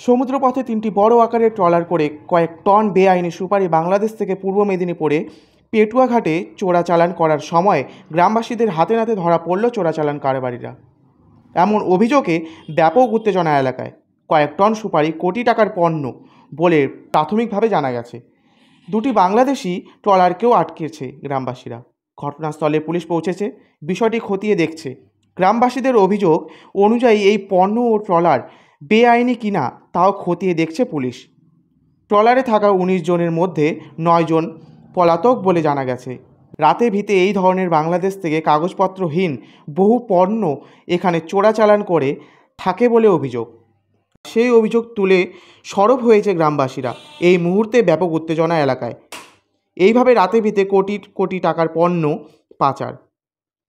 সমুদ্রপথে 3টি বড় আকারের ট্রলার করে কয়েক টন বেআইনি সুপারি বাংলাদেশ থেকে পূর্ব মেদিনীপুরে পেটুয়াঘাটে চোরাচালান করার সময় গ্রামবাসীদের হাতে নাতে ধরা পড়ল চোরাচালান কারবারিরা। এমন অভিযোগে ব্যাপক উত্তেজনা এলাকায়। কয়েক টন সুপারি কোটি টাকার পণ্য বলে প্রাথমিকভাবে জানা গেছে। 2টি বাংলাদেশি ট্রলারকেও আটকেছে গ্রামবাসীরা। ঘটনাস্থলে পুলিশ পৌঁছেছে, বিষয়টি খতিয়ে দেখছে। গ্রামবাসীদের অভিযোগ অনুযায়ী এই পণ্য ও ট্রলার বেআইনি কিনা তাও খতিয়ে দেখছে পুলিশ। ট্রলারে থাকা 19 জনের মধ্যে 9 জন পলাতক বলে জানা গেছে। রাতে ভিতে এই ধরনের বাংলাদেশ থেকে কাগজপত্রহীন বহু পণ্য এখানে চোরাচালান করে থাকে বলে অভিযোগ। সেই অভিযোগ তুলে সরব হয়েছে গ্রামবাসীরা। এই মুহূর্তে ব্যাপক উত্তেজনা এলাকায়। এইভাবে রাতে ভিতে কোটি কোটি টাকার পণ্য পাচার।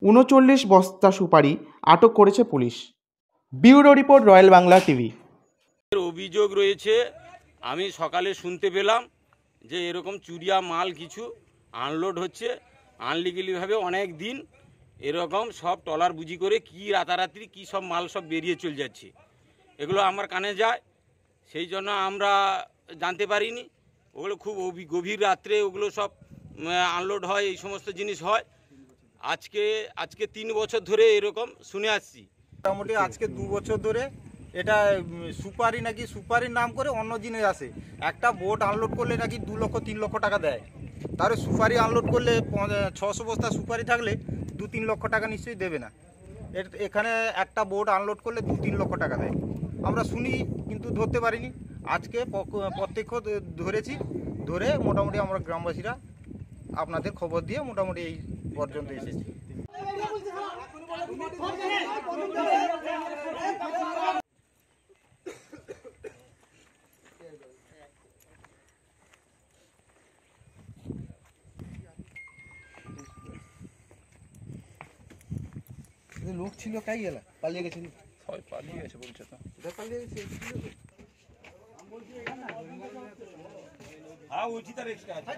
39 বস্তা সুপারি আটক করেছে police. Bureau report, royal Bangla TV. অভিযোগ রয়েছে, আমি সকালে শুনতে পেলাম যে এরকম চুরিয়া মাল কিছু আনলোড হচ্ছে আনলিগালিভাবে। অনেক দিন এরকম সব ট্রলার বুঝি করে কি রাতারাতি কি সব মাল সব বেরিয়ে চলে যাচ্ছে, এগুলো আমার কানে যায়। সেই জন্য আমরা জানতে পারিনি। ওগুলো খুব গভীর রাত্রে ওগুলো সব আনলোড হয়, এই সমস্ত জিনিস হয়। আজকে 3 বছর ধরে এরকম শুনে আসছি। মোটামুটি আজকে 2 বছর ধরে এটা সুপারি নাকি সুপারির নাম করে অন্য জিনিস আসে। একটা বোট আনলোড করলে নাকি 2 লক্ষ 3 লক্ষ টাকা দেয়। তাহলে সুপারি আনলোড করলে 600 বস্তা সুপারি থাকলে 2-3 লক্ষ টাকা নিশ্চয়ই দেবে না। এখানে একটা বোট আনলোড করলে 2-3 লক্ষ টাকা দেয়। আমরা শুনি কিন্তু ধরতে পারিনি। আজকে প্রত্যক্ষ ধরেছি, ধরে মোটামুটি আমরা গ্রামবাসীরা আপনাদের খবর দিয়ে মোটামুটি এই পর্যন্ত এসেছি। লোক ছিল কাই গেল, পালিয়ে গেছিল, সবাই পালিয়ে গেছে বলছে তো, পালিয়ে গেছে। হ্যাঁ, ওই চিতার এক্সট্রা আছে।